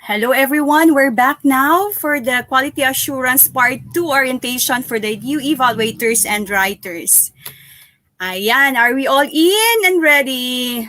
Hello everyone, we're back now for the Quality Assurance Part 2 orientation for the new evaluators and writers. Ayan, are we all in and ready?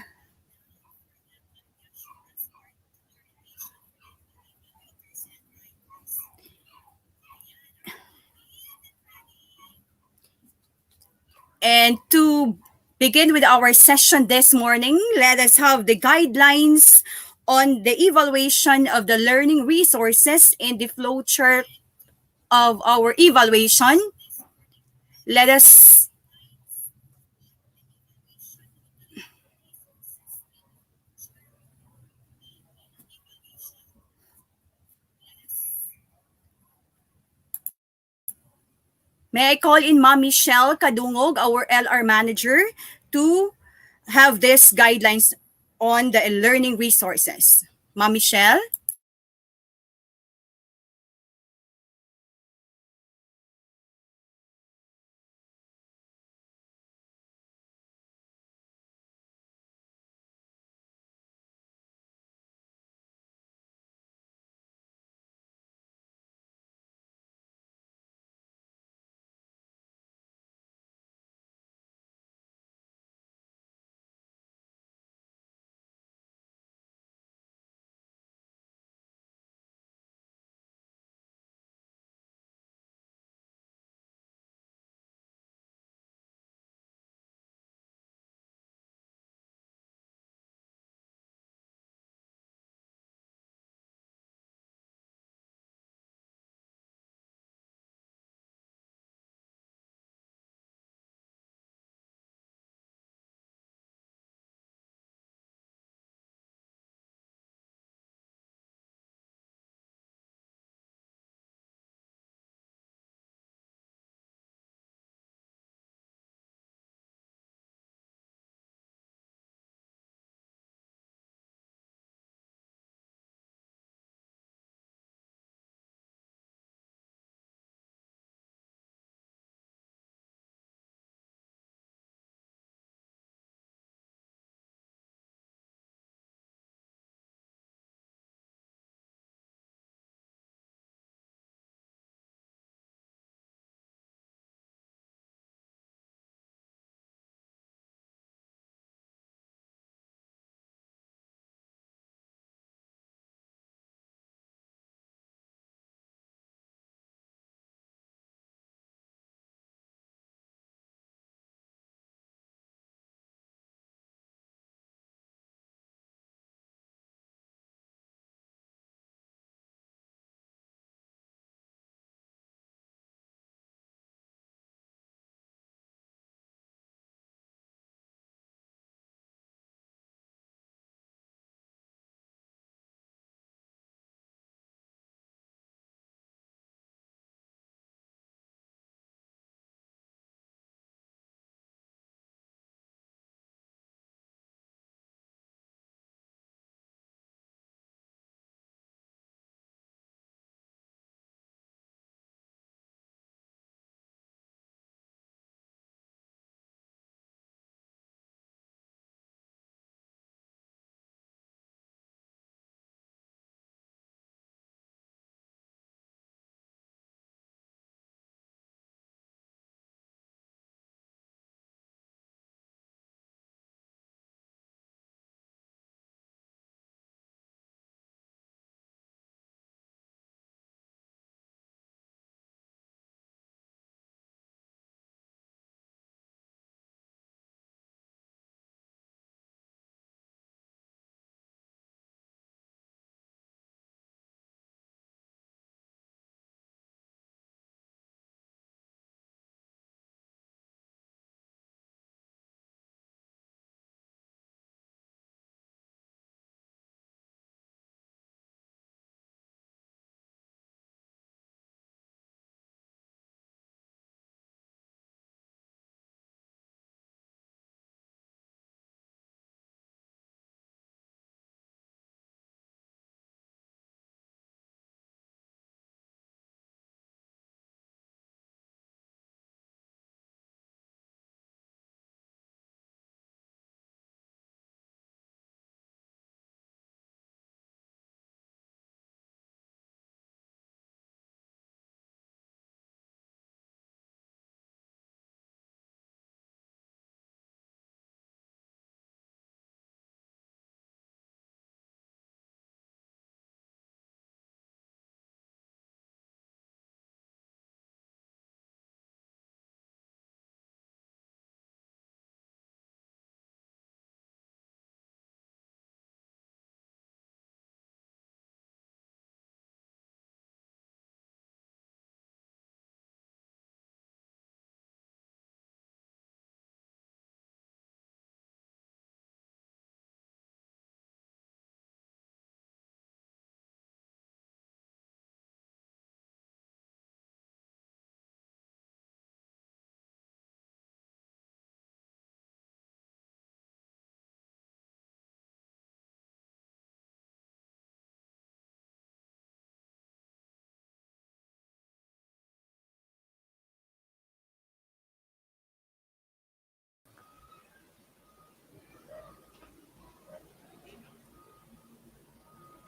And to begin with our session this morning, let us have the guidelines on the evaluation of the learning resources in the flowchart of our evaluation. Let us May I call in Ma'am Michelle Kadungog, our LR manager, to have these guidelines on the learning resources. Ma'am Michelle?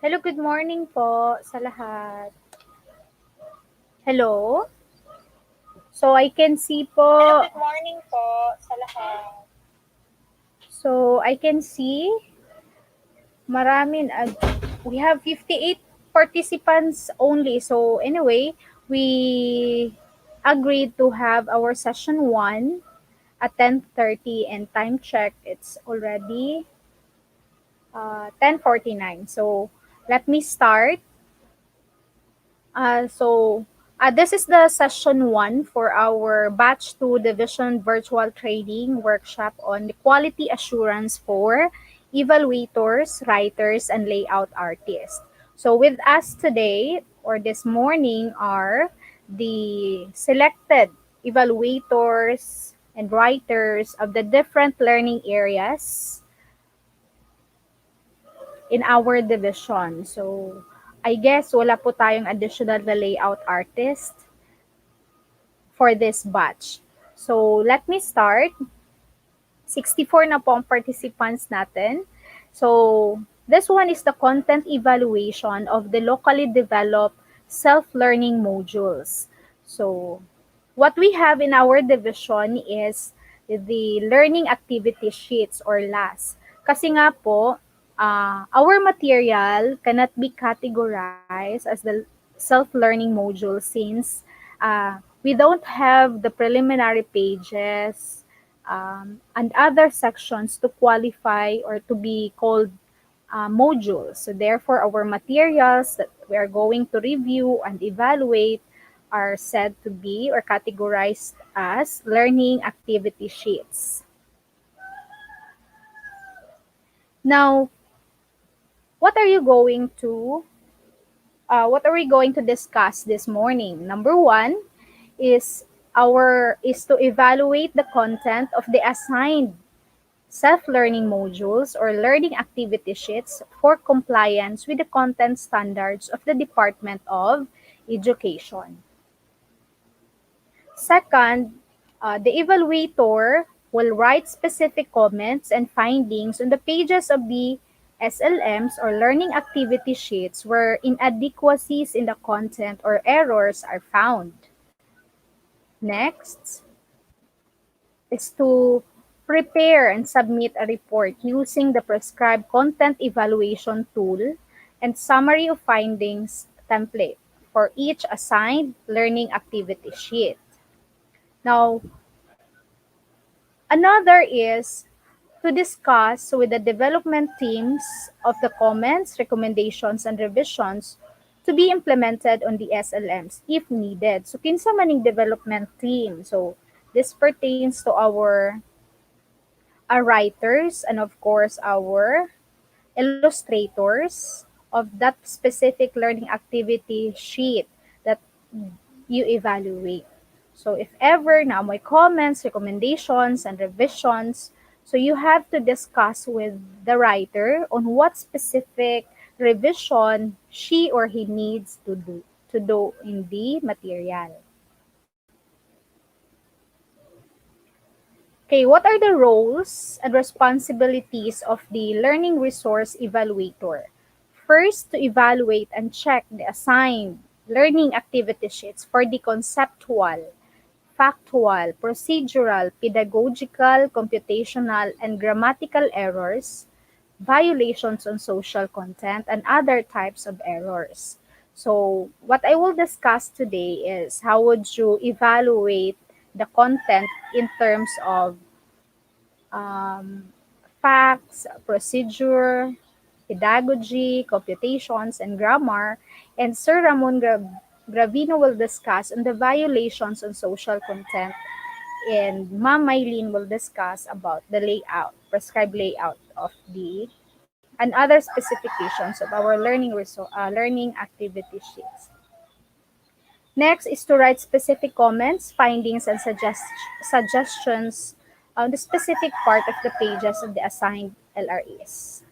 Hello, good morning po sa lahat. Hello? So, I can see Hello, po, good morning po sa lahat. I can see marami, we have 58 participants only. So, anyway, we agreed to have our session 1 at 10:30 and time check, it's already 10:49. So, let me start. This is the session 1 for our Batch 2 Division Virtual Trading Workshop on the quality assurance for evaluators, writers, and layout artists. So with us today or this morning are the selected evaluators and writers of the different learning areas in our division. So I guess wala po tayong additional na layout artist for this batch. So, let me start. 64 na po ang participants natin. So, this one is the content evaluation of the locally developed self-learning modules. So, what we have in our division is the learning activity sheets or LAS. Kasi nga po, our material cannot be categorized as the self-learning module since we don't have the preliminary pages and other sections to qualify or to be called modules. So therefore, our materials that we are going to review and evaluate are said to be or categorized as learning activity sheets. Now, what are you going to what are we going to discuss this morning? Number one is to evaluate the content of the assigned self-learning modules or learning activity sheets for compliance with the content standards of the Department of Education. Second, the evaluator will write specific comments and findings on the pages of the SLMs or learning activity sheets where inadequacies in the content or errors are found. Next is to prepare and submit a report using the prescribed content evaluation tool and summary of findings template for each assigned learning activity sheet. Now, another is to discuss with the development teams of the comments, recommendations, and revisions to be implemented on the SLMs if needed. So, kinsa maning development team. So, this pertains to our writers and of course our illustrators of that specific learning activity sheet that you evaluate. So if ever na may comments, recommendations, and revisions, so you have to discuss with the writer on what specific revision she or he needs to do in the material. Okay, what are the roles and responsibilities of the learning resource evaluator? First, to evaluate and check the assigned learning activity sheets for the conceptual, factual, procedural, pedagogical, computational, and grammatical errors, violations on social content, and other types of errors. So, what I will discuss today is how would you evaluate the content in terms of um, facts, procedure, pedagogy, computations, and grammar. And Sir Ramon Gravino will discuss on the violations on social content, and Ma'am Mylene will discuss about the layout, prescribed layout of the and other specifications of our learning activity sheets. Next is to write specific comments, findings, and suggestions on the specific part of the pages of the assigned LREs.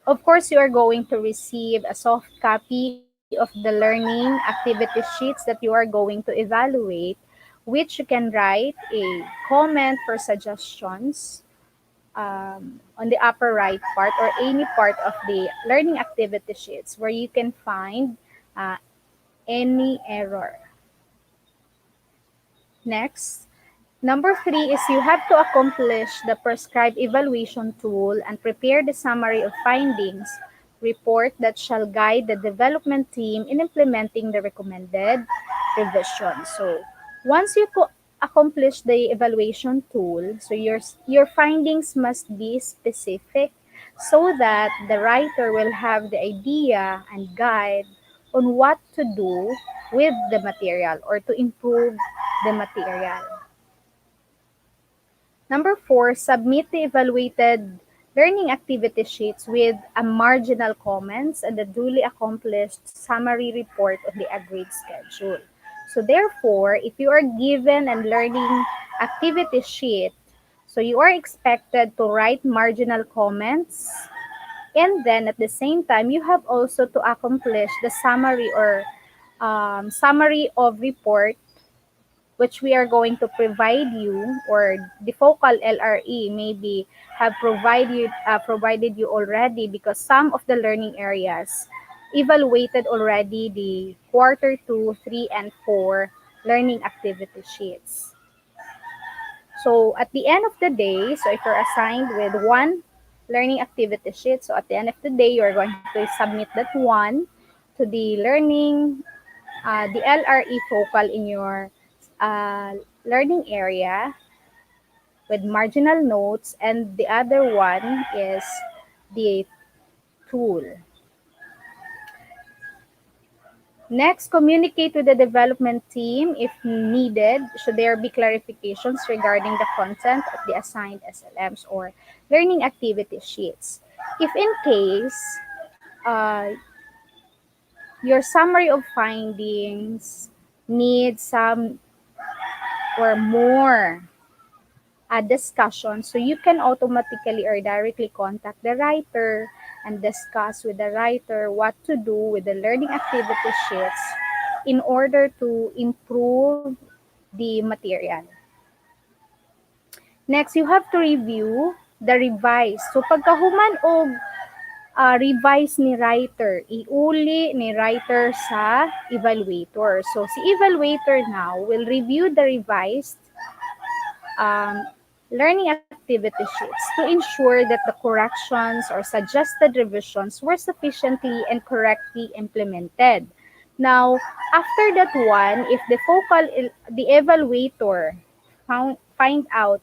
Of course, you are going to receive a soft copy of the learning activity sheets that you are going to evaluate, which you can write a comment for suggestions on the upper right part or any part of the learning activity sheets where you can find uh, any error. Next, number 3 is you have to accomplish the prescribed evaluation tool and prepare the summary of findings report that shall guide the development team in implementing the recommended revision. So once you accomplish the evaluation tool, so your findings must be specific so that the writer will have the idea and guide on what to do with the material or to improve the material. Number 4, submit the evaluated learning activity sheets with a marginal comments and a duly accomplished summary report of the agreed schedule. So therefore, if you are given a learning activity sheet, so you are expected to write marginal comments, and then at the same time, you have also to accomplish the summary or summary of report which we are going to provide you, or the focal LRE maybe have provided you already, because some of the learning areas evaluated already the quarter 2, 3, and 4 learning activity sheets. So at the end of the day, so if you're assigned with one learning activity sheet, so at the end of the day, you're going to submit that one to the the LRE focal in your uh, learning area with marginal notes, and the other one is the tool. Next, communicate with the development team if needed, should there be clarifications regarding the content of the assigned SLMs or learning activity sheets. If in case your summary of findings needs some or more a discussion, so you can automatically or directly contact the writer and discuss with the writer what to do with the learning activity sheets in order to improve the material. Next, you have to review the revise. So pagkahuman og revise ni writer, iuli ni writer sa evaluator. So si evaluator now will review the revised um, learning activity sheets to ensure that the corrections or suggested revisions were sufficiently and correctly implemented. Now, after that one, if the evaluator find out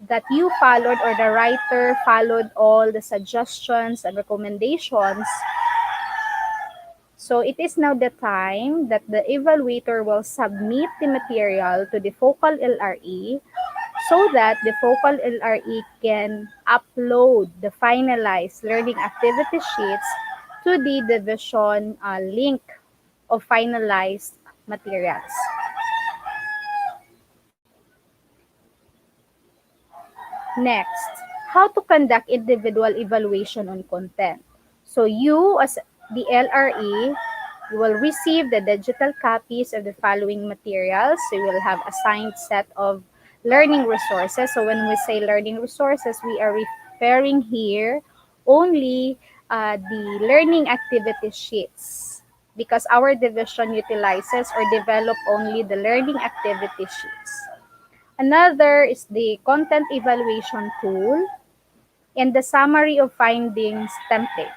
that you followed or the writer followed all the suggestions and recommendations, so it is now the time that the evaluator will submit the material to the focal LRE so that the focal LRE can upload the finalized learning activity sheets to the division link of finalized materials. Next, how to conduct individual evaluation on content. So you as the LRE, you will receive the digital copies of the following materials. So you will have assigned set of learning resources. So when we say learning resources, we are referring here only the learning activity sheets, because our division utilizes or develop only the learning activity sheets. Another is the content evaluation tool and the summary of findings template.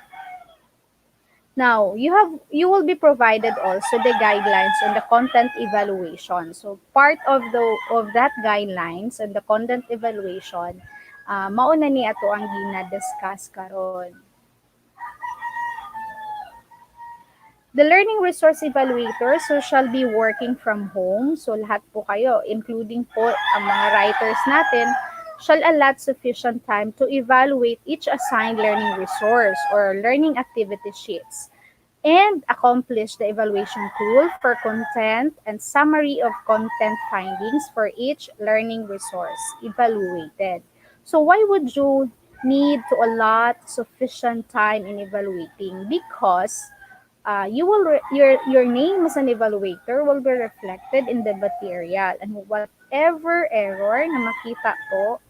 Now, you will be provided also the guidelines on the content evaluation. So part of that guidelines and the content evaluation, mauna ni ato ang gina-discuss karon. The learning resource evaluator, so shall be working from home. So lahat po kayo, including po ang mga writers natin, shall allot sufficient time to evaluate each assigned learning resource or learning activity sheets and accomplish the evaluation tool for content and summary of content findings for each learning resource evaluated. So why would you need to allot sufficient time in evaluating? Because your name as an evaluator will be reflected in the material, and whatever error na makita po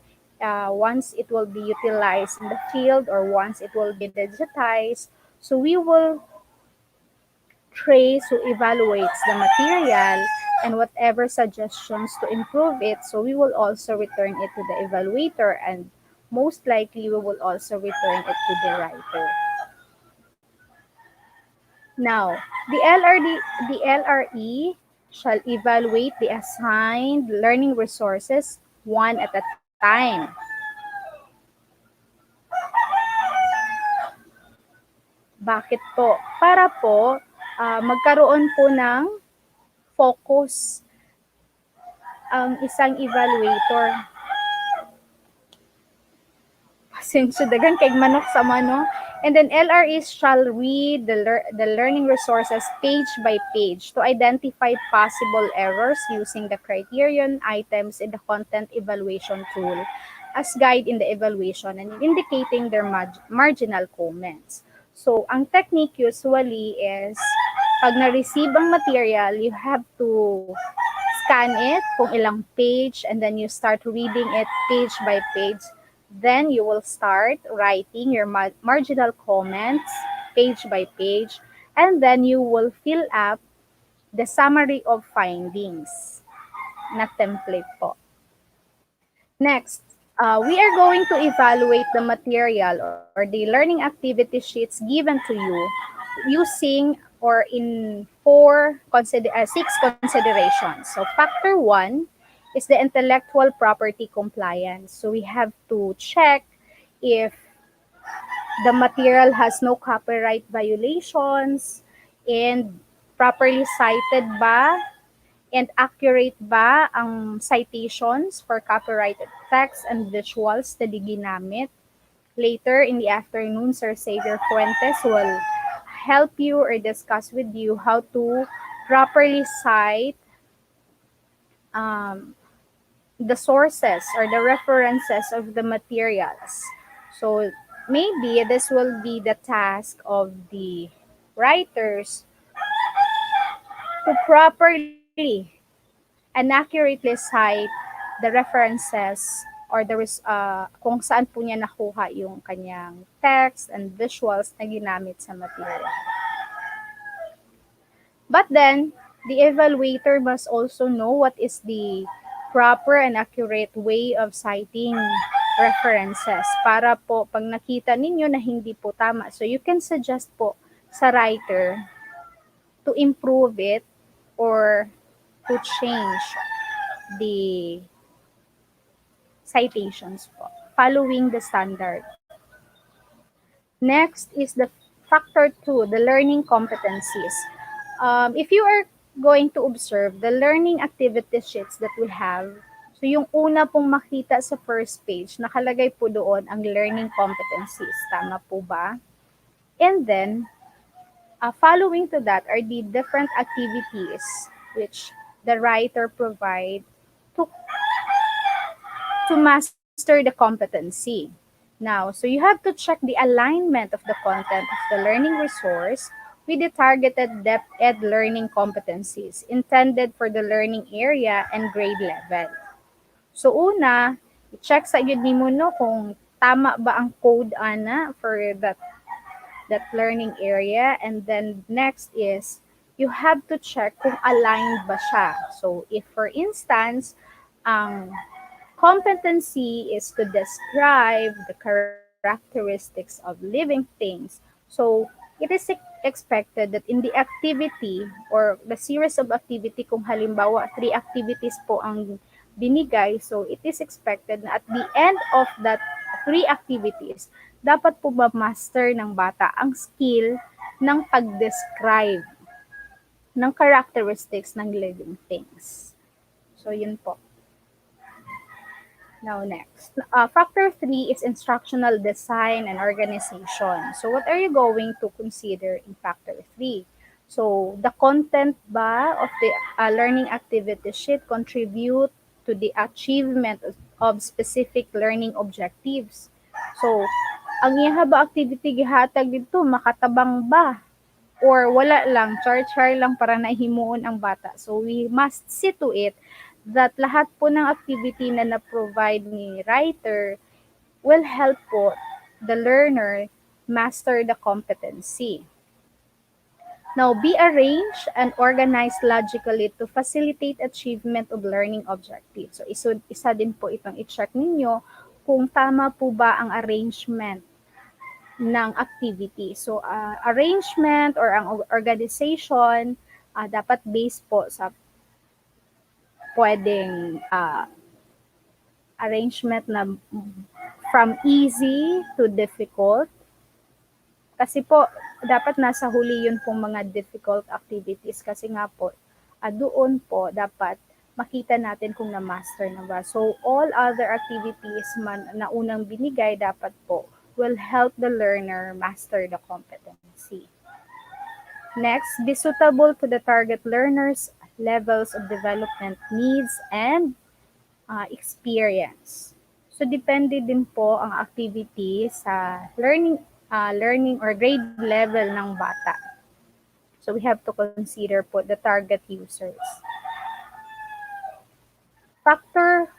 once it will be utilized in the field or once it will be digitized. So we will trace who evaluates the material and whatever suggestions to improve it. So we will also return it to the evaluator, and most likely we will also return it to the writer. Now, the LRE shall evaluate the assigned learning resources one at a time. Bakit po? Para po magkaroon po ng focus ang isang evaluator. Pasensya dagan kay manok sa mano. And then LREs shall read the learning resources page by page to identify possible errors using the criterion items in the content evaluation tool as guide in the evaluation and indicating their marginal comments. So, ang technique usually is pag na-receive ang material, you have to scan it kung ilang page and then you start reading it page by page. Then you will start writing your marginal comments page by page, and then you will fill up the summary of findings na template po. Next, we are going to evaluate the material or the learning activity sheets given to you using or in six considerations. So factor one is the intellectual property compliance. So we have to check if the material has no copyright violations and properly cited ba and accurate ba ang citations for copyrighted text and visuals na ginamit. Later in the afternoon, Sir Xavier Fuentes will help you or discuss with you how to properly cite um, the sources or the references of the materials. So maybe this will be the task of the writers to properly and accurately cite the references or kung saan po niya nakuha yung kanyang text and visuals na ginamit sa material. But then, the evaluator must also know what is the proper and accurate way of citing references para po pag nakita ninyo na hindi po tama. So you can suggest po sa writer to improve it or to change the citations po, following the standard. Next is the factor 2, the learning competencies. If you are going to observe the learning activity sheets that we have, so yung una pong makita sa first page, nakalagay po doon ang learning competencies. Tama po ba? And then, following to that are the different activities which the writer provide to master the competency. Now, so you have to check the alignment of the content of the learning resource with the targeted depth ed learning competencies intended for the learning area and grade level. So una, i-check sa yun mo no kung tama ba ang code ana for that learning area, and then next is you have to check kung aligned ba siya. So if for instance, ang competency is to describe the characteristics of living things. So it is expected that in the activity or the series of activity, kung halimbawa 3 activities po ang binigay, so it is expected na at the end of that 3 activities, dapat po ma-master ng bata ang skill ng pag-describe ng characteristics ng living things. So yun po. Now next, factor 3 is instructional design and organization. So what are you going to consider in factor 3? So the content ba of the learning activity sheet contribute to the achievement of specific learning objectives. So ang iha ba activity gihatag dito makatabang ba? Or wala lang, char-char lang para nahimuon ang bata. So we must see to it that lahat po ng activity na na-provide ni writer will help po the learner master the competency. Now, be arranged and organized logically to facilitate achievement of learning objectives. So, isa din po itong i-check ninyo kung tama po ba ang arrangement ng activity. So, arrangement or ang organization dapat based po sa pwedeng arrangement na from easy to difficult. Kasi po, dapat nasa huli yun pong mga difficult activities kasi nga po, doon po dapat makita natin kung na-master na ba. So, all other activities man na unang binigay dapat po will help the learner master the competency. Next, be suitable to the target learner's levels of development needs and experience. So, depende din po ang activity sa learning or grade level ng bata. So, we have to consider po the target users. Factor,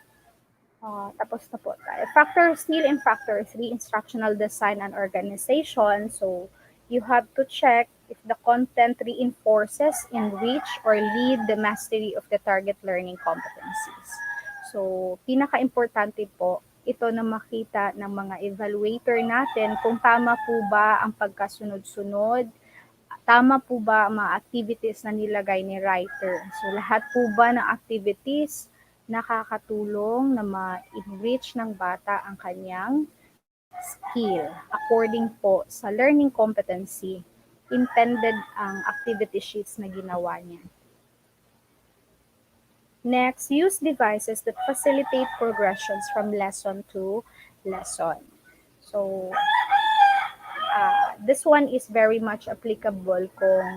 tapos na po tayo. Factor still in factor 3, instructional design and organization. So, you have to check if the content reinforces, enrich, or lead the mastery of the target learning competencies. So, pinaka-importante po, ito na makita ng mga evaluator natin kung tama po ba ang pagkasunod-sunod, tama po ba ang mga activities na nilagay ni writer. So, lahat po ba ng activities nakakatulong na ma-enrich ng bata ang kanyang skill according po sa learning competency intended ang activity sheets na ginawa niya. Next, use devices that facilitate progressions from lesson to lesson. So, this one is very much applicable kung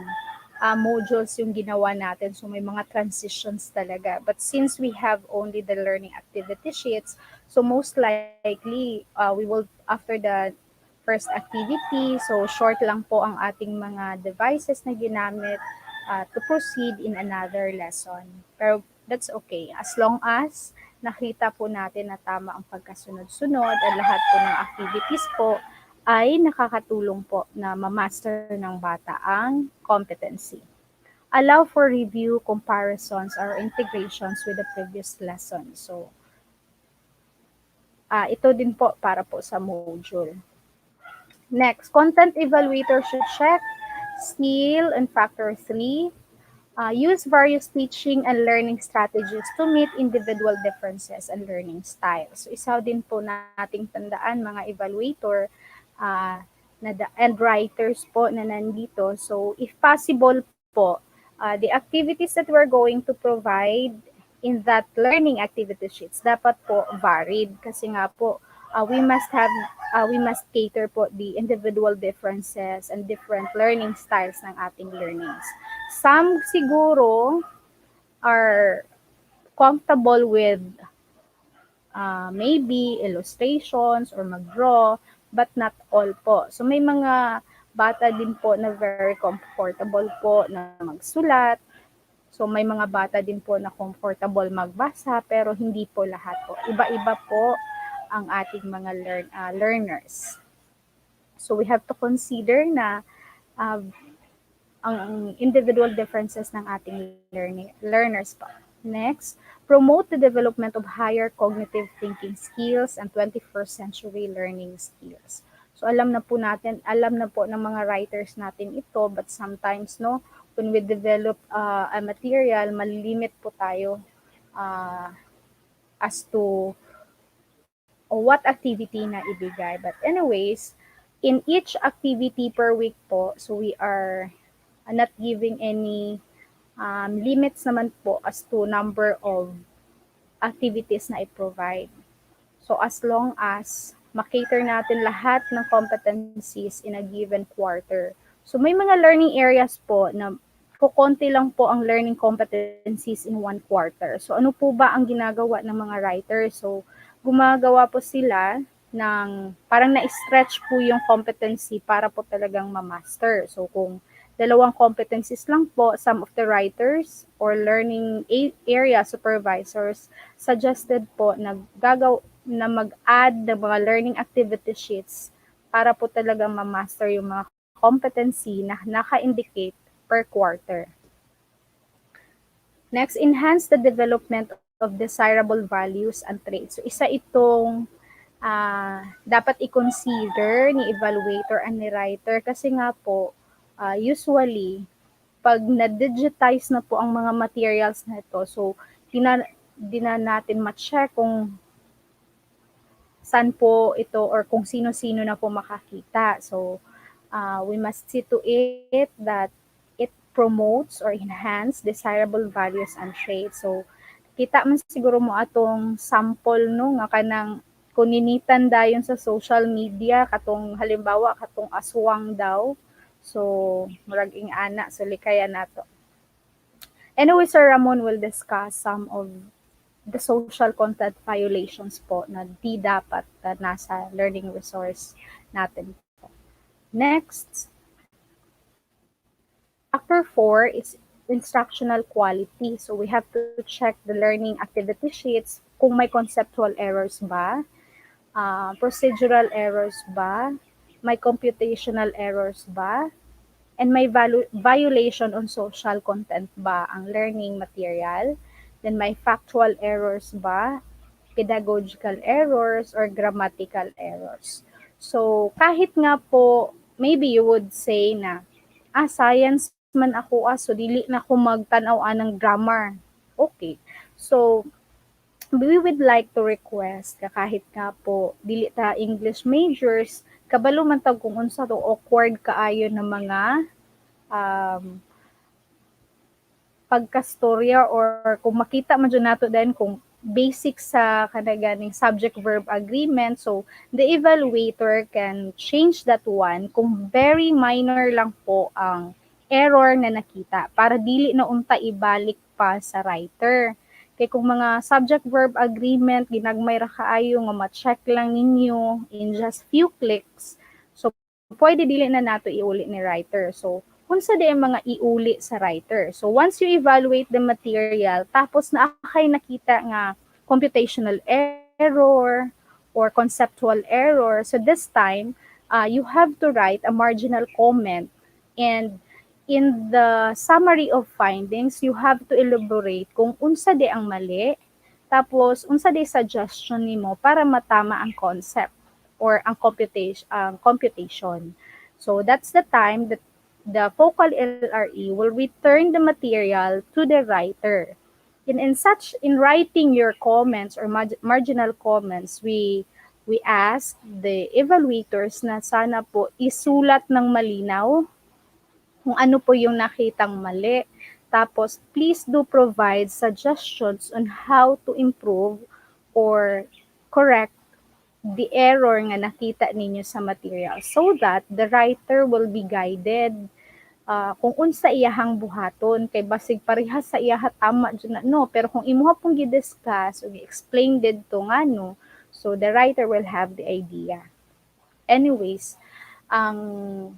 modules yung ginawa natin. So, may mga transitions talaga. But since we have only the learning activity sheets, so most likely, we will, after the first activity, so short lang po ang ating mga devices na ginamit to proceed in another lesson. Pero that's okay. As long as nakita po natin na tama ang pagkasunod-sunod at lahat po ng activities po ay nakakatulong po na ma-master ng bata ang competency. Allow for review, comparisons, or integrations with the previous lesson. So, ito din po para po sa module. Next, content evaluator should check skill and factor 3. Use various teaching and learning strategies to meet individual differences and learning styles. So, isa din po nating tandaan mga evaluator and writers po na nandito. So, if possible po, the activities that we're going to provide in that learning activity sheets dapat po varied kasi nga po we must cater po the individual differences and different learning styles ng ating learnings. Some siguro are comfortable with maybe illustrations or mag-draw, but not all po. So may mga bata din po na very comfortable po na magsulat. So may mga bata din po na comfortable magbasa pero hindi po lahat po. Iba-iba po ang ating mga learners. So we have to consider na ang individual differences ng ating learners po. Next, promote the development of higher cognitive thinking skills and 21st century learning skills. So alam na po ng mga writers natin ito, but sometimes when we develop a material, malilimit po tayo as to what activity na ibigay. But anyways, in each activity per week po, so we are not giving any limits naman po as to number of activities na i-provide. So as long as makater natin lahat ng competencies in a given quarter. So may mga learning areas po na kukonti lang po ang learning competencies in one quarter. So ano po ba ang ginagawa ng mga writers? So gumagawa po sila ng parang na-stretch po yung competency para po talagang ma-master. So kung Dalawang competencies lang po, some of the writers or learning area supervisors suggested po na mag-add ng mga learning activity sheets para po talaga ma-master yung mga competency na naka-indicate per quarter. Next, enhance the development of desirable values and traits. So, isa itong dapat i-consider ni evaluator and ni writer kasi nga po, usually, pag na-digitize na po ang mga materials na ito, so, di na natin ma-check kung saan po ito or kung sino-sino na po makakita. So, we must see to it that it promotes or enhance desirable values and traits. So, kita man siguro mo atong sample no nga kanang kuninitan dayon sa social media katong halimbawa katong aswang daw. So, murag ing ana so likaya nato. Anyway, Sir Ramon will discuss some of the social content violations po na di dapat na nasa learning resource natin po. Next, factor 4 is instructional quality. So we have to check the learning activity sheets kung may conceptual errors ba, procedural errors ba, may computational errors ba, and may violation on social content ba ang learning material, then may factual errors ba, pedagogical errors, or grammatical errors. So, kahit nga po, maybe you would say na, science man ako, so dili na ako magtanaw ng grammar. Okay. So, we would like to request kahit nga po dili ta English majors, kabalo man tag kung unsa to awkward kaayo na mga um, pagkastorya or kung makita man dyan nato din kung basic sa kanaganing subject-verb agreement. So, the evaluator can change that one kung very minor lang po ang error na nakita para dili na unta ibalik pa sa writer. Kaya kung mga subject-verb agreement, ginagmay ra kaayo nga ma-check lang ninyo in just few clicks. So, pwede dili na nato iuli ni writer. So, unsa di ang mga iuli sa writer. So once you evaluate the material, tapos na akay nakita nga computational error or conceptual error, so this time, you have to write a marginal comment, and in the summary of findings, you have to elaborate kung unsa di ang mali, tapos unsa di suggestion nimo para matama ang concept or ang computation. So that's the time that the focal LRE will return the material to the writer. In writing your comments or marginal comments, we ask the evaluators na sana po isulat ng malinaw kung ano po yung nakitang mali. Tapos, please do provide suggestions on how to improve or correct the error nga nakita ninyo sa material so that the writer will be guided kung unsa iyahang buhaton kay basig parehas sa iyaha tama dyan na no, pero kung imuha pong gi-discuss o gi-explain dito nga no, so the writer will have the idea. Anyways, ang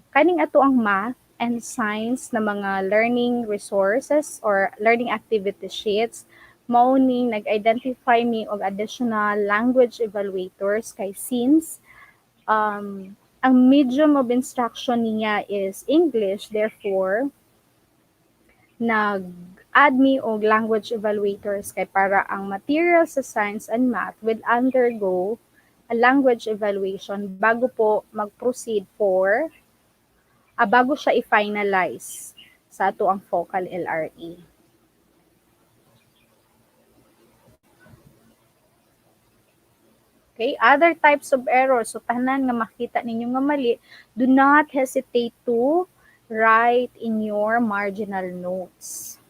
kaning ato ang math and science na mga learning resources or learning activity sheets, mao ning nag-identify me og additional language evaluators kay since ang medium of instruction niya is English, therefore, nag-add me og language evaluators kay para ang material sa science and math will undergo a language evaluation bago po mag-proceed for, bago siya i-finalize sa ato ang focal LRE. Okay, other types of errors. So, tanan nga makita ninyo nga mali, do not hesitate to write in your marginal notes.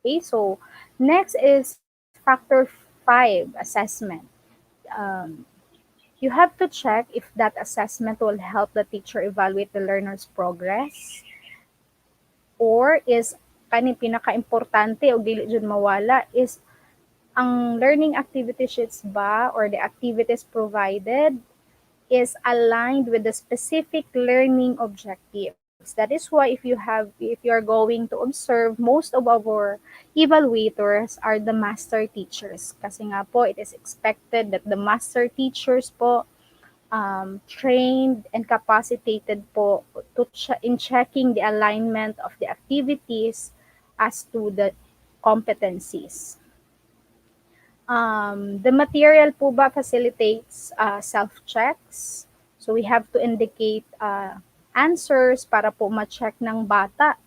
Okay, so next is factor 5, assessment. You have to check if that assessment will help the teacher evaluate the learner's progress or is kaning pinaka-importante o dili jud mawala is ang learning activity sheets ba or the activities provided is aligned with the specific learning objective. That is why if you are going to observe, most of our evaluators are the master teachers. Kasi nga po, it is expected that the master teachers po trained and capacitated po in checking the alignment of the activities as to the competencies. The material po ba facilitates self-checks. So we have to indicate answers para po ma-check ng bata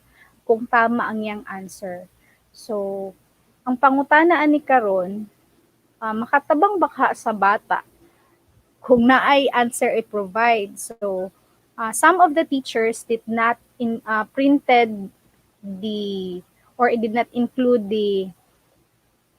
kung tama ang yang answer. So, ang pangutanaan ni karon, makatabang baka sa bata kung naay answer i-provide. So, some of the teachers did not printed the or it did not include the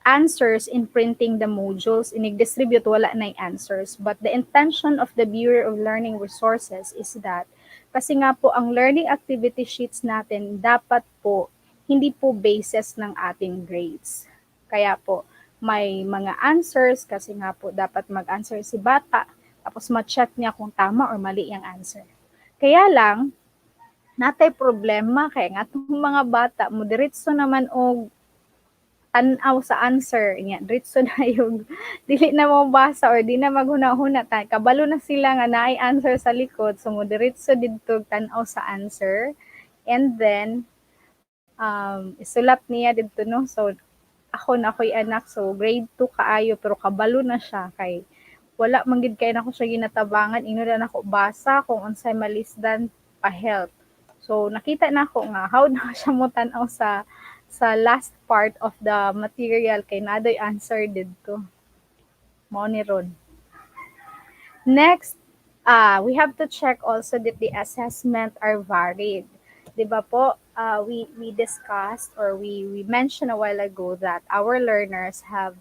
answers in printing the modules. Inig-distribute, wala na yung answers. But the intention of the Bureau of Learning Resources is that, kasi nga po, ang learning activity sheets natin, dapat po, hindi po basis ng ating grades. Kaya po, may mga answers, kasi nga po, dapat mag-answer si bata, tapos ma-check niya kung tama or mali yung answer. Kaya lang, natay problema, kaya nga itong mga bata, moderitso naman og tanaw sa answer niya diretso na yung dili na mo basa or di na maghuna-huna kabalo na sila nga naay answer sa likod so mo diretso didto tanaw sa answer and then isulat niya didto no so ako na ako'y anak so grade 2 kaayo pero kabalo na siya kay wala man gid kay nako siya ginatabangan ingno na nako basa kung unsay malisdan pa help so nakita na ako nga how na siya mo tan-aw sa last part of the material kay nadoy answer didto. Mao ni ron. Next, we have to check also that the assessment are varied. 'Di ba po? We discussed or we mentioned a while ago that our learners have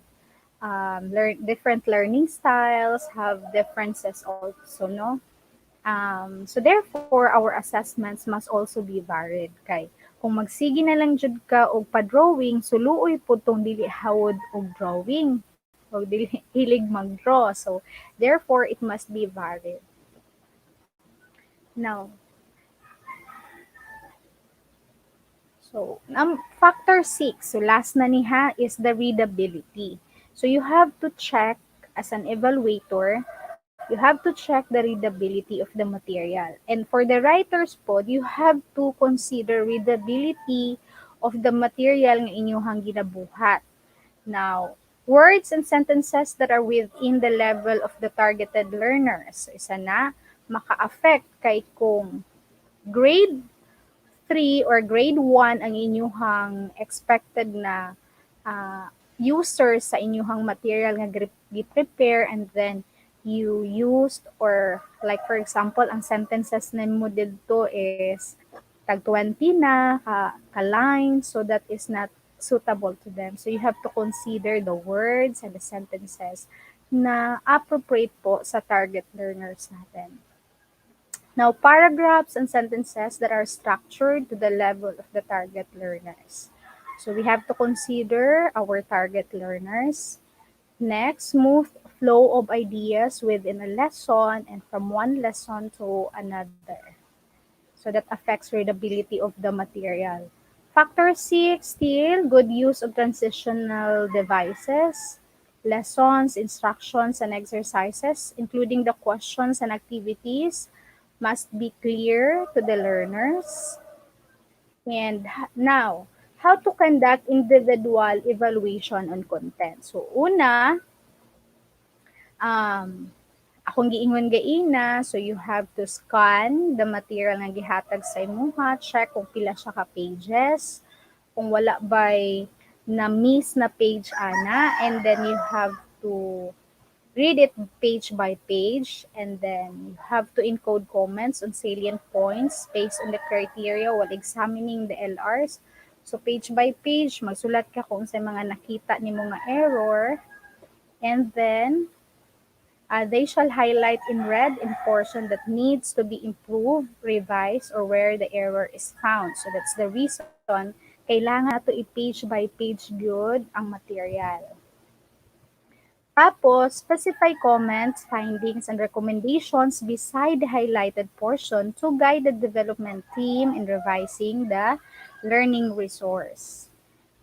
different learning styles, have differences also, no? So therefore, our assessments must also be varied. Kay kung magsige na lang jud ka og pa-drawing, suluoy po tong dili hawod og drawing o dili hilig mag-draw. So therefore, it must be varied. Now, so factor 6, so last na niha is the readability. So you have to check as an evaluator you have to check the readability of the material. And for the writer's pod, you have to consider readability of the material nga inyong ginabuhat. Now, words and sentences that are within the level of the targeted learners. So, isa na, maka-affect kay kung grade 3 or grade 1 ang inyong expected na users sa inyong material nga gi-prepare and then you used or like for example ang sentences nimo didto is tag 20 na ka lines so that is not suitable to them so you have to consider the words and the sentences na appropriate po sa target learners natin. Now, paragraphs and sentences that are structured to the level of the target learners. So we have to consider our target learners. Next, smooth flow of ideas within a lesson and from one lesson to another. So that affects readability of the material. Factor 6, still good use of transitional devices, lessons, instructions, and exercises, including the questions and activities, must be clear to the learners. And now, how to conduct individual evaluation on content. So, una, akong giingon gaina, so you have to scan the material nga gihatag sa imuha, check kung pila siya ka pages, kung wala by na miss na page ana, and then you have to read it page by page, and then you have to encode comments on salient points based on the criteria while examining the LRs. So page by page, magsulat ka kung sa mga nakita ni mga error, and then they shall highlight in red in portion that needs to be improved, revised, or where the error is found. So that's the reason kailangan nato i-page by page good ang material. Tapos, specify comments, findings, and recommendations beside the highlighted portion to guide the development team in revising the learning resource.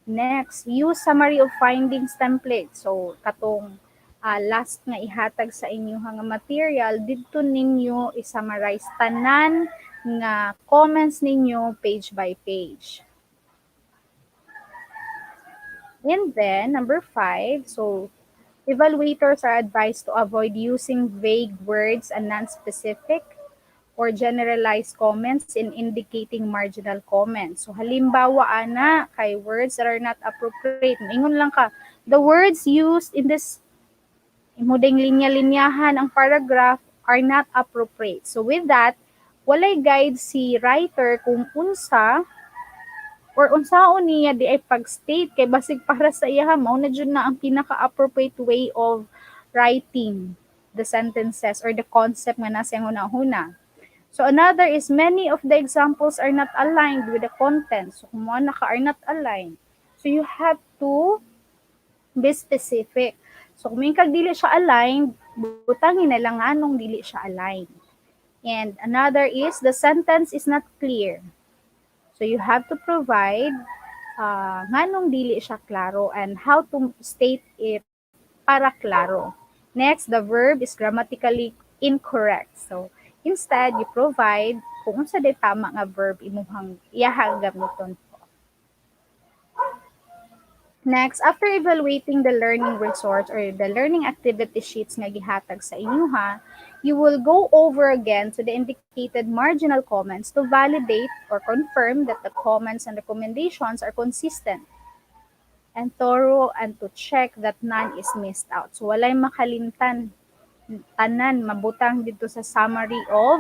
Next, use summary of findings template. So, katong last nga ihatag sa inyo nga material, dito ninyo i-summarize tanan nga comments ninyo page by page. And then, number 5, so evaluators are advised to avoid using vague words and non-specific or generalized comments in indicating marginal comments. So halimbawa ana kay words that are not appropriate. Ingon lang ka, the words used in this imudeng linya-linyahan ang paragraph are not appropriate. So with that, walay guide si writer kung unsa or unsaon niya di ay pag-state kay basig para sa iya mao na jud na ang pinaka-appropriate way of writing the sentences or the concept nga nasa huna-huna. So another is many of the examples are not aligned with the content. So kung mga naka are not aligned. So you have to be specific. So kung may kag dili siya aligned, butangin na lang anong dili siya aligned. And another is the sentence is not clear. So you have to provide nganong dili siya klaro and how to state it para klaro. Next, the verb is grammatically incorrect. So instead, you provide kung unsa day tama nga verb imuhang iyahang gamiton. Next, after evaluating the learning resource or the learning activity sheets nga gihatag sa inyuha, you will go over again to the indicated marginal comments to validate or confirm that the comments and recommendations are consistent and thorough and to check that none is missed out. So walay makalimtan tanan mabutang dito sa summary of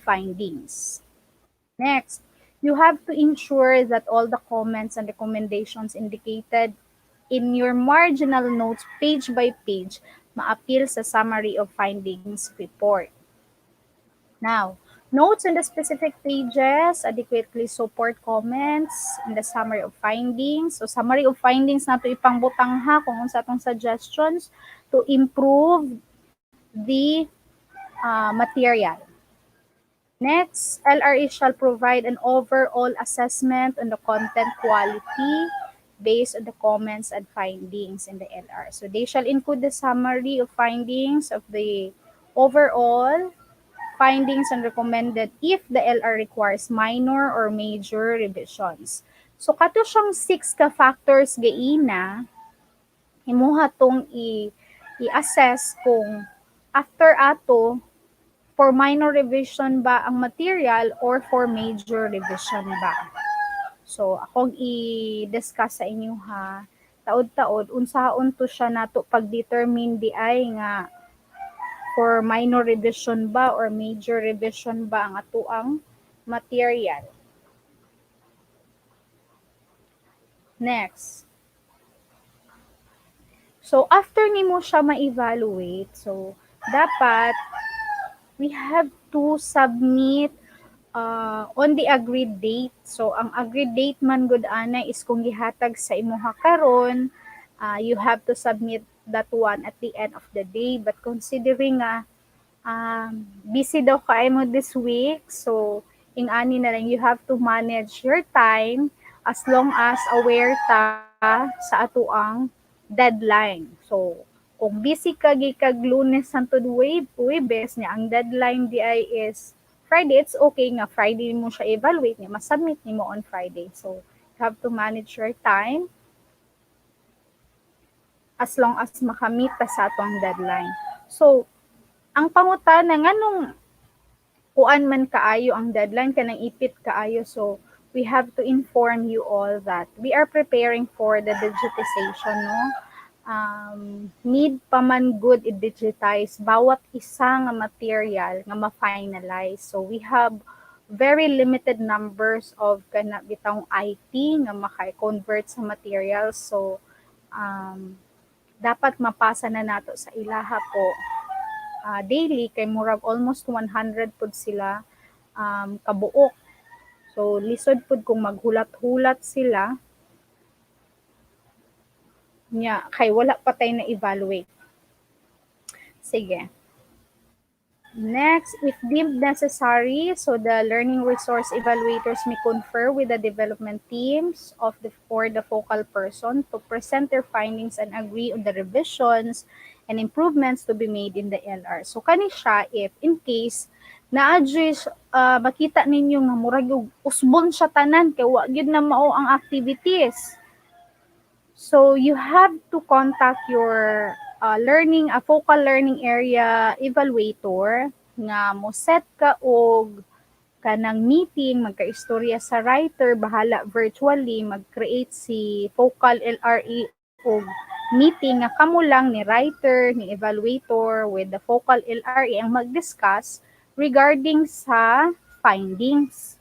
findings. Next, you have to ensure that all the comments and recommendations indicated in your marginal notes page by page ma-appeal sa summary of findings report. Now, notes in the specific pages adequately support comments in the summary of findings. So summary of findings na to ipangbutang ha kung unsa atong suggestions to improve the material. Next, LRA shall provide an overall assessment on the content quality based on the comments and findings in the LR. So they shall include the summary of findings of the overall findings and recommended if the LR requires minor or major revisions. So kato siyang 6 ka factors gaina, imuha tong i-assess kung after ato for minor revision ba ang material or for major revision ba. So akong i-discuss sa inyo ha, taod-taod unsaon to siya nato pag-determine di ay nga for minor revision ba or major revision ba ang atuang material. Next. So after nimo siya ma-evaluate, so dapat we have to submit on the agreed date. So ang agreed date man gud ana is kung gihatag sa imuha karon, you have to submit that one at the end of the day. But considering busy daw kay mo this week, so ing-ani na lang you have to manage your time as long as aware ta sa atuang deadline. So kung busy ka gikag Lunes hangtod Huwebes niya ang deadline di ay is Friday, it's okay nga Friday mo siya evaluate niya, masubmit nimo on Friday. So you have to manage your time as long as makamit ta sa atong deadline. So ang pangutana nganong kuan man kaayo ang deadline kanang ipit kaayo, so we have to inform you all that we are preparing for the digitization, no? Need pa man good i-digitize bawat isa nga material nga ma-finalize. So we have very limited numbers of kana bitang IT nga maka-convert sa materials. So dapat mapasa na nato sa ilaha po daily kay murag almost 100 pud sila kabuok. So lisod pud kung maghulat-hulat sila Nya, kay wala pa tayo na-evaluate. Sige. Next, if deemed necessary, so the learning resource evaluators may confer with the development teams of the or the focal person to present their findings and agree on the revisions and improvements to be made in the LR. So kani siya if in case na-address makita ninyo nga murag og usbon siya tanan kay wa gyud na mao ang activities. So you have to contact your a focal learning area evaluator nga mo set ka og kanang meeting, magkaistorya sa writer, bahala virtually, mag-create si focal LRE og meeting nga kamo lang ni writer, ni evaluator with the focal LRE ang mag-discuss regarding sa findings.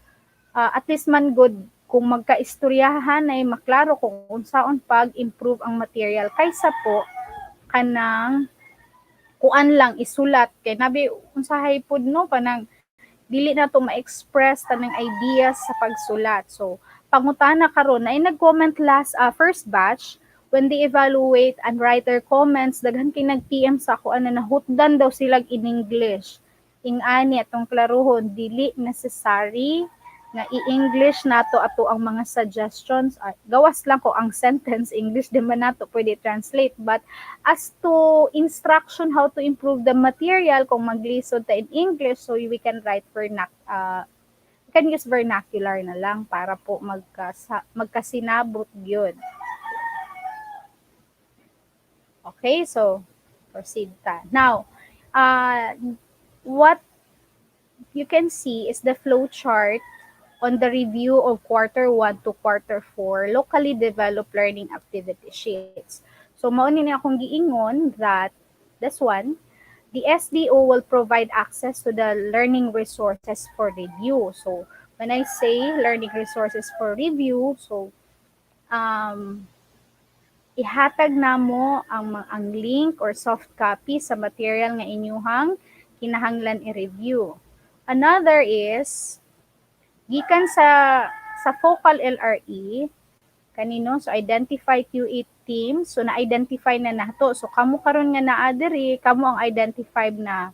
At least man good kung magkaistoryahan ay maklaro kung unsaon pag-improve ang material kaysa po kanang kuan lang isulat kay nabi unsahay pud no kanang dili na to ma-express tanang ideas sa pagsulat. So pangutana karon na nag-comment first batch when they evaluate and writer comments daghan kay nag-PM sa ako ana nahutdan daw sila in English. Ing-ani atong klarohon dili necessary nga i-English nato ato ang mga suggestions. Gawas lang ko ang sentence English di man nato pwede translate but as to instruction how to improve the material kung maglisod ta in English so we can write we can use vernacular na lang para po magkasinabot yun. Okay, so proceed ta. Now, what you can see is the flow chart on the review of quarter 1 to quarter 4 locally developed learning activity sheets. So mao ni akong giingon that this one, the SDO will provide access to the learning resources for review. So when I say learning resources for review, so ihatag namo ang link or soft copy sa material nga inyuhang kinahanglan i-review. Another is gikan sa focal LRE kanino so identify Q8 teams so na-identify na nato so kamo karon nga naa diri kamo ang identified na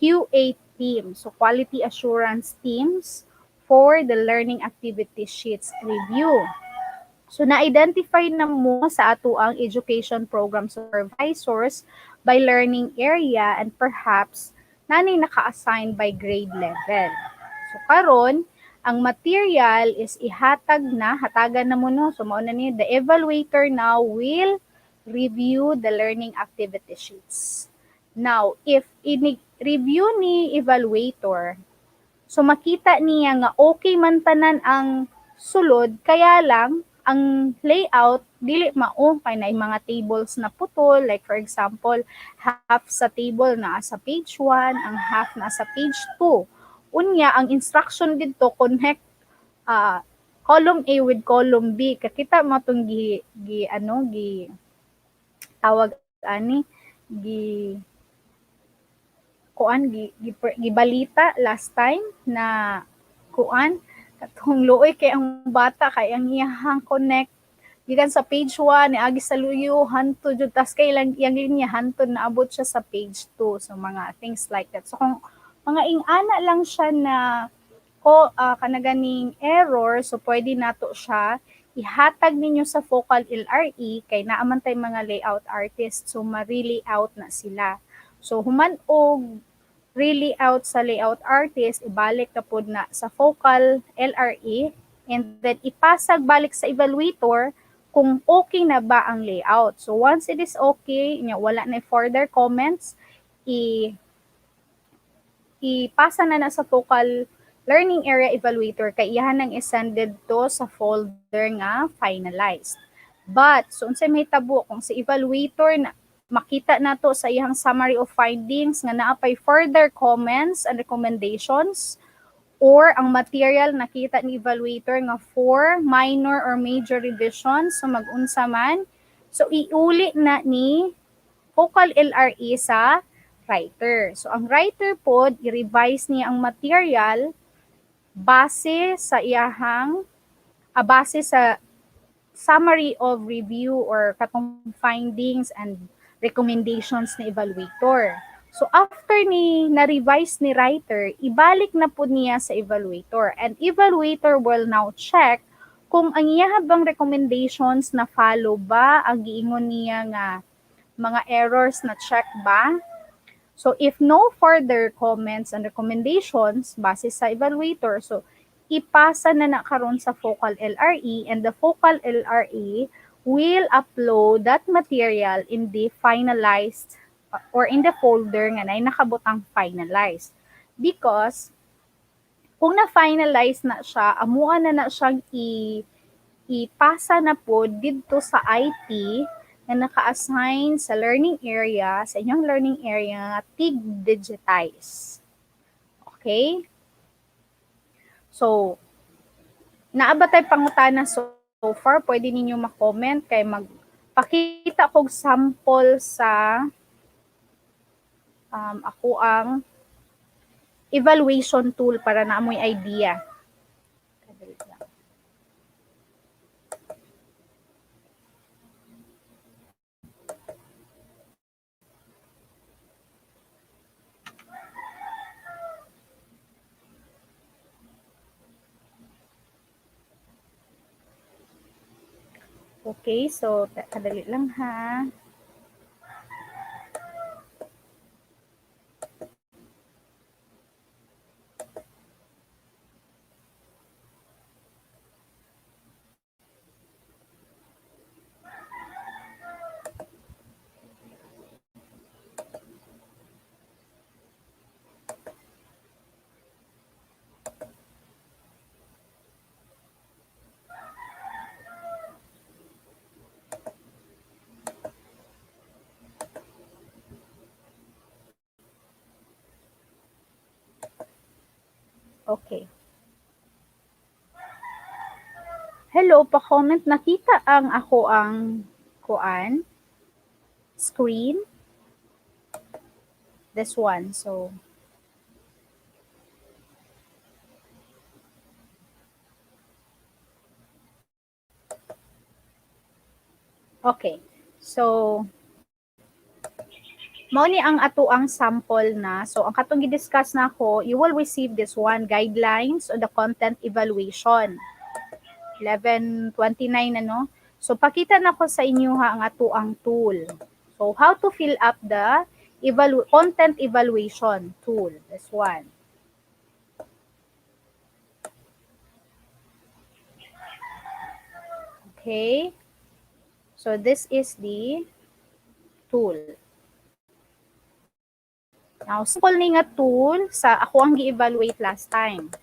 Q8 team so quality assurance teams for the learning activity sheets review. So na-identify na mo sa ato ang education program supervisors by learning area and perhaps nanay naka-assign by grade level. So karon ang material is hatagan na mo no. So mao na ni the evaluator now will review the learning activity sheets. Now, if review ni evaluator, so makita niya nga okay man tanan ang sulod, kaya lang ang layout dili mao kay na mga tables na putol like for example half sa table na sa page 1 ang half na sa page 2 unya ang instruction didto connect column A with column B kakita mo tong gi tawag ani gi kuan gibalita last time na kuan katong luoy kay ang bata kay ang iyahang connect gikan sa page 1 ni agi sa luyo hantud jud tas kay lang iyang linya hantud naabot siya sa page 2 so mga things like that so kung mga ing-ana lang siya na kanaganing error so pwede nato siya ihatag ninyo sa focal LRE kay naaman tay mga layout artist so ma-layout na sila so human og really out sa layout artist, ibalik na po na sa focal LRE, and then ipasag balik sa evaluator kung okay na ba ang layout. So once it is okay, wala na further comments, ipasa na sa focal learning area evaluator kay iyahan nang isended to sa folder nga finalized. But, so unsay may tabo kung si evaluator na makita nato sa iyang summary of findings nga naapay further comments and recommendations or ang material nakita ni evaluator nga for minor or major revisions so mag-unsa man so iuli na ni focal LRE sa writer. So ang writer pod i-revise niya ang material base sa iyahang base sa summary of review or katong findings and recommendations ni evaluator. So after ni na-revise ni writer, ibalik na po niya sa evaluator, and evaluator will now check kung ang iya bang recommendations na follow ba, ang giingon niya nga mga errors na check ba. So if no further comments and recommendations base sa evaluator, so ipasa na karon sa focal LRE, and the focal LRE will upload that material in the finalized or in the folder nga na nakabutang finalized. Because kung na-finalize na siya, amuan na siyang ipasa na po dito sa IT na naka-assign sa learning area, sa inyong learning area, tig-digitize. Okay? So, naabatay pangutana so far, pwede ninyo ma-comment kay magpakita kog sample sa ako ang evaluation tool para na amoy idea. Okay, so kadali lang ha. Okay. Hello, pa-comment. Nakita ang ako ang kuan screen. This one. So, okay. So, mao ni ang ato ang sample na. So, ang katong gi-discuss na ako, you will receive this one, guidelines on the content evaluation. 1129 ano. So, pakita na ko sa inyo ha ang ato ang tool. So, how to fill up the content evaluation tool. This one. Okay. So, this is the tool. Now, sample ni nga tool sa ako ang gi-evaluate last time.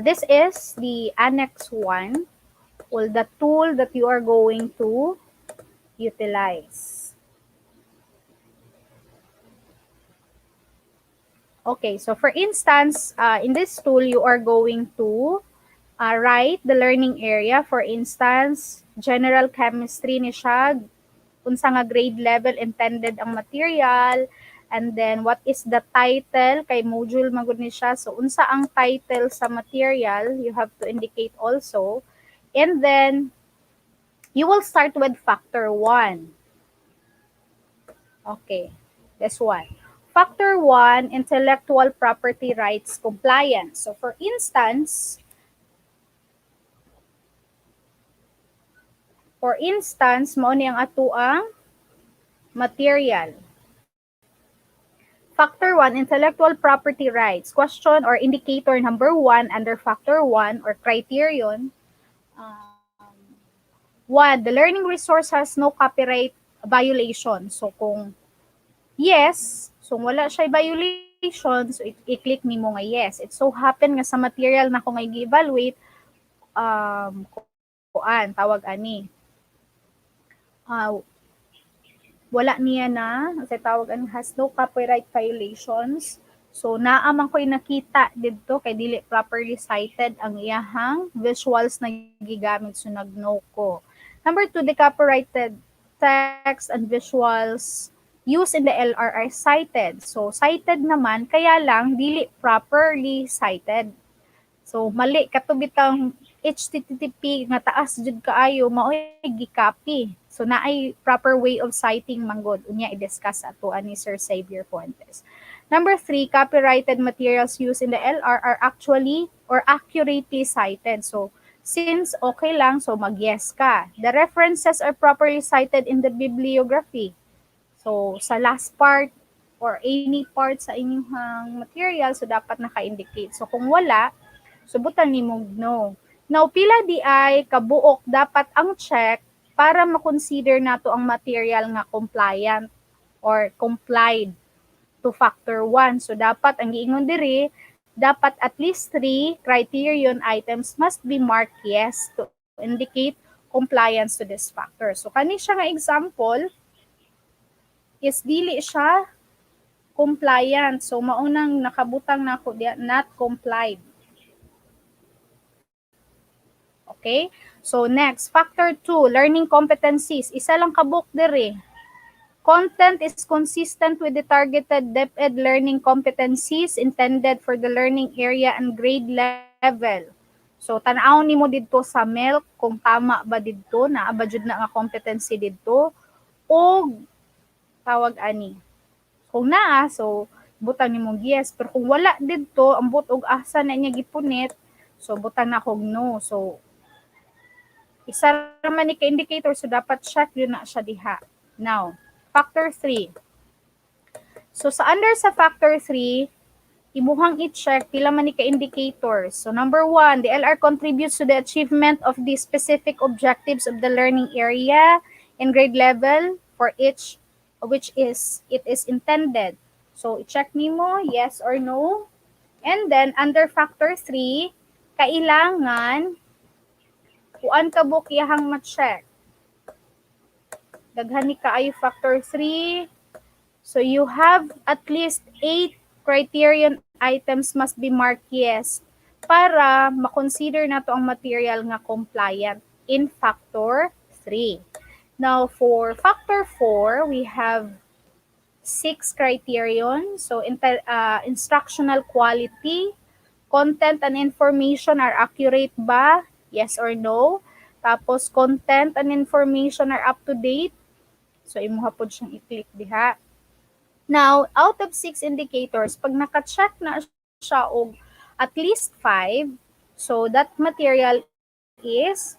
This is the Annex 1, or the tool that you are going to utilize. Okay, so for instance, in this tool, you are going to write the learning area. For instance, general chemistry ni siya, unsa nga grade level intended ang material, and then what is the title, kay module magud ni siya, so unsa ang title sa material, you have to indicate also. And then you will start with factor 1. Okay, this one. Factor 1, intellectual property rights compliance. So for instance, mao ni ang ato ang material. Factor 1, intellectual property rights. Question or indicator number 1 under factor 1 or criterion. 1, the learning resource has no copyright violation. So kung yes, so wala siya violation, so i-click nimo nga yes. It so happen nga sa material na ko nga i-evaluate, tawag ani. Wala niya na, kasi tawag ani, has no copyright violations. So naamang ko'y nakita dito kay dili properly cited ang iyahang visuals na gigamit, so nag-no ko. Number 2, the copyrighted text and visuals used in the LR are cited. So cited naman, kaya lang dili properly cited. So mali kato bitang HTTP nga taas jud kaayo mao'y gicopy. So naay proper way of citing manggod unya i-discuss ato ani Sir Xavier Fuentes. Number 3, copyrighted materials used in the LR are actually or accurately cited. So since okay lang, so mag-yes ka. The references are properly cited in the bibliography. So sa last part or any part sa inyong material, so dapat naka-indicate. So kung wala, subutan nimo no. Now, pila di ay kabuok dapat ang check para ma-consider nato ang material nga compliant or complied to factor 1. So, dapat ang giingon diri, dapat at least 3 criterion items must be marked yes to indicate compliance to this factor. So, kani siya nga example is dili siya compliant. So, maunang nakabutang nako diya not complied. Okay? So, next, factor 2, learning competencies. Isa lang kabuk diri. Content is consistent with the targeted DepEd learning competencies intended for the learning area and grade level. So, tanaw nimo didto sa MELC kung tama ba didto, naa ba jud na nga competency didto, o tawag ani. Kung naa, so, butang nimo yes. Pero kung wala didto, ambot og asa na niya gipunit, so, butang na kog no. So, isa raman ni ka-indicator, so dapat check yun na siya diha. Now, factor 3. So, sa under sa factor 3, imuhang i-check pila man ni ka-indicators. So, number 1, the LR contributes to the achievement of the specific objectives of the learning area and grade level for each which is it is intended. So, i-check nimo yes or no. And then, under factor 3, kailangan kuan ka bukiyahang ma-check. Daghan ni kaayo factor 3. So you have at least 8 criterion items must be marked yes para ma-consider nato ang material nga compliant in factor 3. Now for factor 4, we have 6 criterion. So instructional quality, content and information are accurate ba? Yes or no? Tapos content and information are up to date. So imuha pod siyang i-click diha. Now, out of 6 indicators, pag naka-check na siya og at least 5, so that material is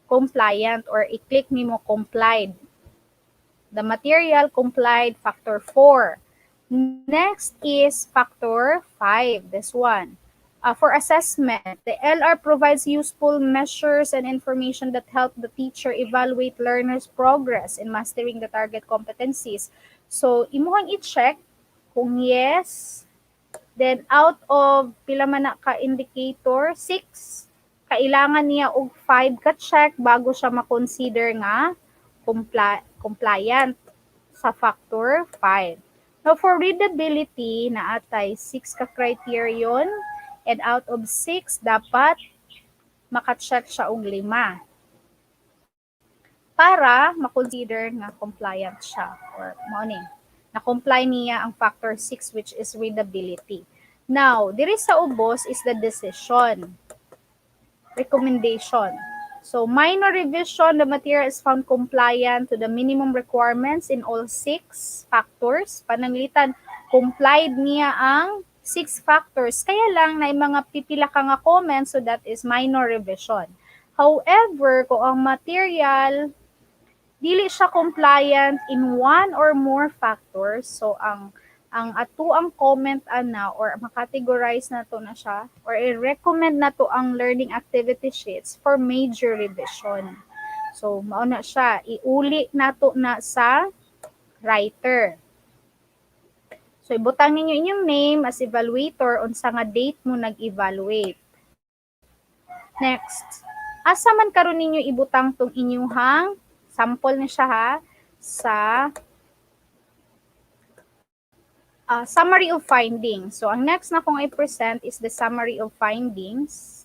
compliant or i-click nimo complied. The material complied factor 4. Next is factor 5, this one. For assessment, the LR provides useful measures and information that help the teacher evaluate learners' progress in mastering the target competencies. So, imuhang i-check kung yes, then out of pila man na ka indicator, 6, kailangan niya og 5 ka check bago siya ma-consider nga compliant sa factor 5. Now, for readability, naatay 6 ka criterion and out of 6, dapat maka-check siya og 5 para ma-consider nga compliant siya or money. Na-comply niya ang factor 6 which is readability. Now, diri sa ubos is the decision. Recommendation. So, minor revision, the material is found compliant to the minimum requirements in all 6 factors. Pananglitan, complied niya ang 6 factors. Kaya lang na mga pipila ka nga comments, so that is minor revision. However, kung ang material dili siya compliant in one or more factors, so ang ato ang comment ana or makategorize nato na siya or i-recommend nato ang learning activity sheets for major revision. So mao na siya, iuli nato na sa writer. So ibutang ninyo inyong name as evaluator unsa nga date mo nag-evaluate. Next, asa man karon ninyo ibutang tong inyuhang sample na siya ha sa summary of findings. So, ang next na kong i-present is the summary of findings.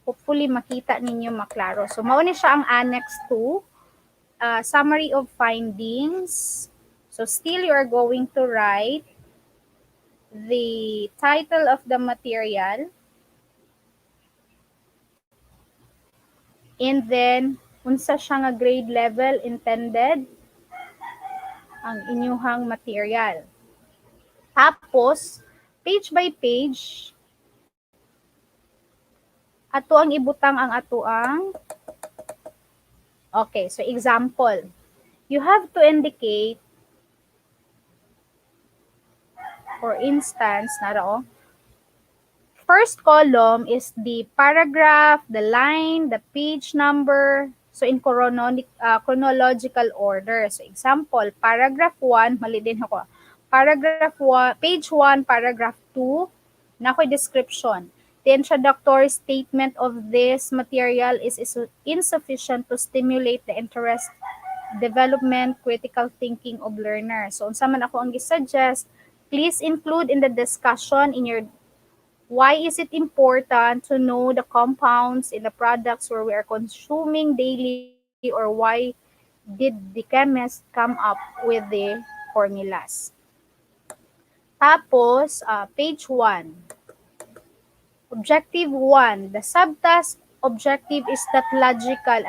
Hopefully, makita ninyo maklaro. So, mauna siya ang annex 2, summary of findings. So, still you are going to write the title of the material, And then, unsa siya nga grade level intended ang inyuhang material. Tapos, page by page, ato ang ibutang ang ato ang, okay, so example, you have to indicate, for instance, naro, first column is the paragraph, the line, the page number, so in chronological order. So example, paragraph 1, mali din ako. Paragraph 1, page 1, paragraph 2, na ako'y description. The introductory statement of this material is insufficient to stimulate the interest, development, critical thinking of learners. So unsa man ako ang gisuggest, please include in the discussion in your why is it important to know the compounds in the products where we are consuming daily, or why did the chemist come up with the formulas? Tapos, page 1. Objective 1. The subtask objective is not logical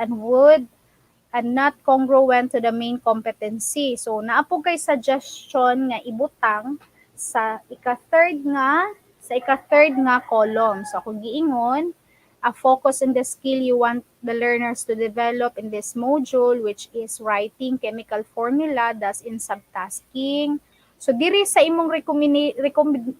and not congruent to the main competency. So, naapo kay suggestion nga ibutang sa ika-third nga column. So, kung giingon, a focus on the skill you want the learners to develop in this module, which is writing chemical formula, thus in subtasking. So, diri sa imong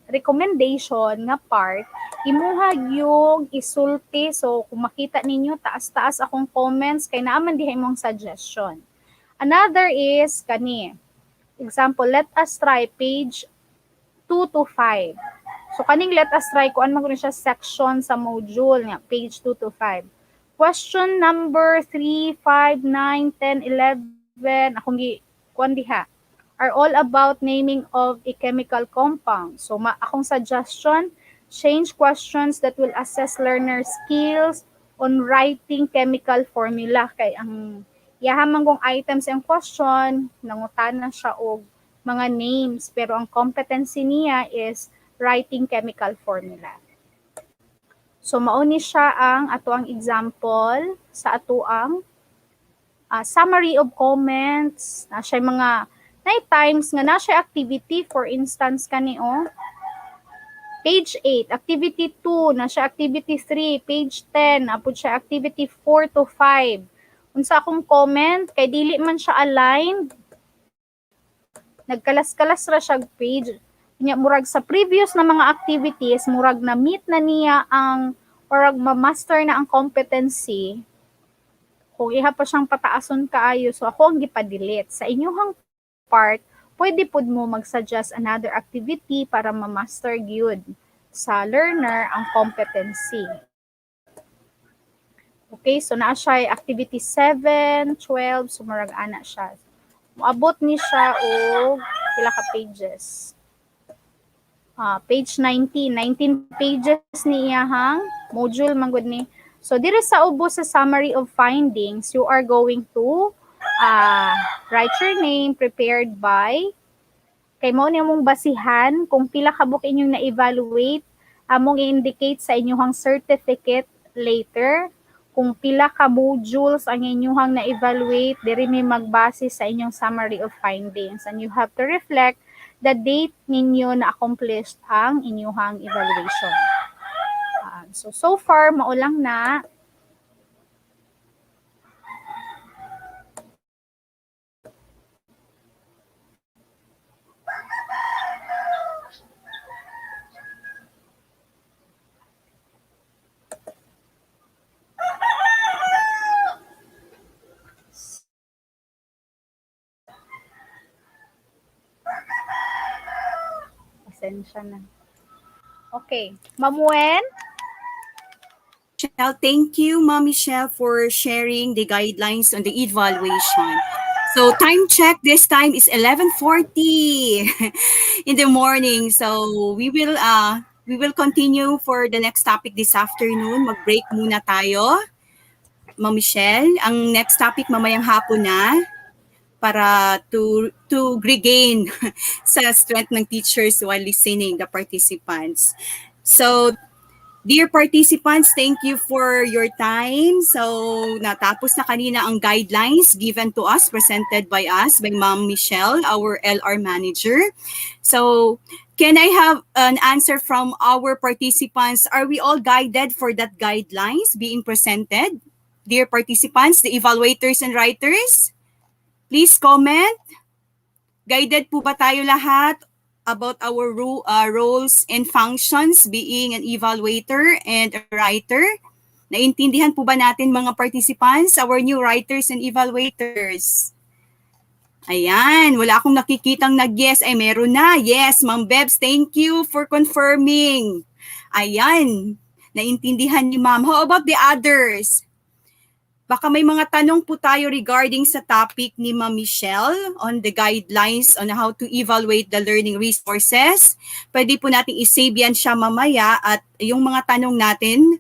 recommendation nga part, imuha yung isulti. So, kung makita ninyo, taas-taas akong comments, kay naaman diha imong suggestion. Another is, kani, example, let us try page 2 to 5. So, kaning let us try, kuan man siya section sa module, nga, page 2 to 5. Question number 3, 5, 9, 10, 11, akong kuan diha, are all about naming of a chemical compound. So, akong suggestion, change questions that will assess learner skills on writing chemical formula. Kay ang yahamang kong items and question, nangutana siya og mga names, pero ang competency niya is writing chemical formula. So, mauni siya ang ato ang example sa ato ang summary of comments, na siya mga times nga na siya activity, for instance kani page 8, activity 2, na siya activity 3, page 10, apod siya activity 4 to 5. Unsa akong comment, kay dili man siya aligned, nagkalas-kalas ra siya page. Nya murag sa previous na mga activities, murag na meet na niya ang, or ma-master na ang competency, kung iha pa siyang pataason kaayo, so ako ang gipa-delete. Sa inyong part, pwede pod mo mag-suggest another activity para ma-master gyud sa learner ang competency. Okay, so naa siya activity 7, 12, so murag ana siya. Moabot ni siya og pila ka pages. Page 19, 19 pages ni iyahang module manggod ni. So dire sa ubos sa summary of findings, you are going to write your name prepared by, kay mao ni among basihan kung pila ka book inyong na-evaluate, among i-indicate sa inyong certificate later. Kung pila ka modules ang inyong na-evaluate, diri may magbase sa inyong summary of findings, and you have to reflect the date ninyo na accomplished ang inyong evaluation. So far, maulang na. Pasensya na. Okay. Mamuen? Michelle, thank you, Ma'am Michelle, for sharing the guidelines on the evaluation. So time check this time is 11:40 in the morning. So we will continue for the next topic this afternoon. Mag-break muna tayo. Ma'am Michelle, ang next topic mamayang hapon na para to regain sa strength ng teachers while listening the participants. So Dear participants, thank you for your time. So, natapos na kanina ang guidelines given to us, presented by us, by Ma'am Michelle, our LR manager. So, can I have an answer from our participants? Are we all guided for that guidelines being presented? Dear participants, the evaluators and writers, please comment. Guided po ba tayo lahat about our roles and functions being an evaluator and a writer? Naintindihan po ba natin mga participants, our new writers and evaluators? Ayan, wala akong nakikitang nag-yes. Ay, meron na. Yes, Ma'am Bebs, thank you for confirming. Ayan, naintindihan ni Ma'am. How about the others? Baka may mga tanong po tayo regarding sa topic ni Ma'am Michelle on the guidelines on how to evaluate the learning resources. Pwede po nating isave yan siya mamaya at yung mga tanong natin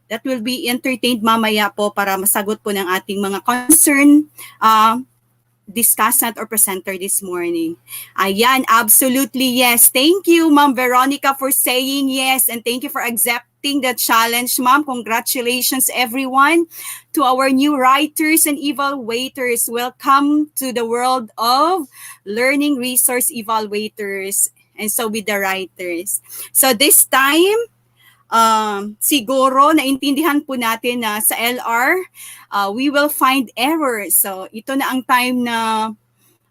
that will be entertained mamaya po para masagot po ng ating mga concern discussant or presenter this morning. Ayan, absolutely yes. Thank you, Ma'am Veronica, for saying yes, and thank you for accepting the challenge, Ma'am. Congratulations, everyone, to our new writers and evaluators. Welcome to the world of learning resource evaluators, and so with the writers. So this time, siguro naintindihan po natin na sa LR, we will find errors. So ito na ang time na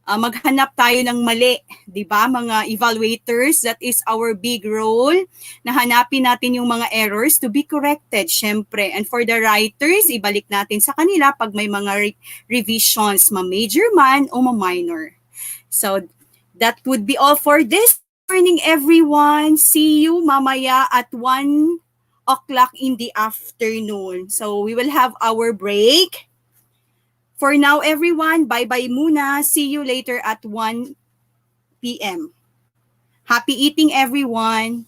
maghanap tayo ng mali, 'di ba? Mga evaluators, that is our big role, na hanapin natin yung mga errors to be corrected, syempre. And for the writers, ibalik natin sa kanila pag may mga revisions, ma-major man o ma-minor. So that would be all for this morning, everyone. See you mamaya at 1 o'clock in the afternoon. So we will have our break. For now, everyone, bye-bye muna. See you later at 1 p.m. Happy eating, everyone.